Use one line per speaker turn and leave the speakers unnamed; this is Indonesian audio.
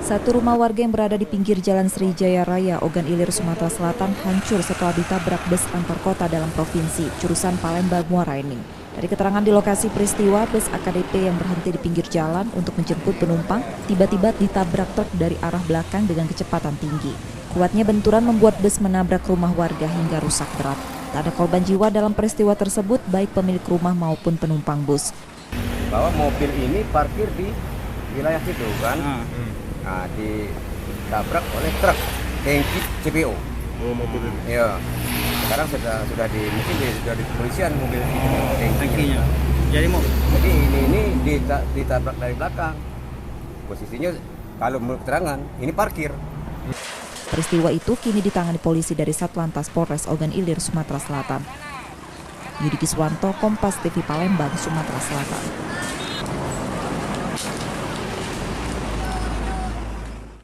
Satu rumah warga yang berada di pinggir Jalan Sriwijaya Raya, Ogan Ilir, Sumatera Selatan hancur setelah ditabrak bus antar kota dalam provinsi, jurusan Palembang Muara Enim. Dari keterangan di lokasi peristiwa, bus AKDP yang berhenti di pinggir jalan untuk menjemput penumpang tiba-tiba ditabrak truk dari arah belakang dengan kecepatan tinggi. Kuatnya benturan membuat bus menabrak rumah warga hingga rusak berat. Tak ada korban jiwa dalam peristiwa tersebut, baik pemilik rumah maupun penumpang bus.
Bahwa mobil ini parkir di wilayah situ kan, nah ditabrak oleh truk tangki CPO.
Oh, mobil ini.
Ya, sekarang sudah di mungkin sudah di kepolisian mobil tangkinya.
Jadi
ini ditabrak dari belakang. Posisinya kalau menurut keterangan ini parkir.
Peristiwa itu kini ditangani polisi dari Satlantas Polres Ogan Ilir, Sumatera Selatan. Yudi Kiswanto, Kompas TV Palembang, Sumatera Selatan.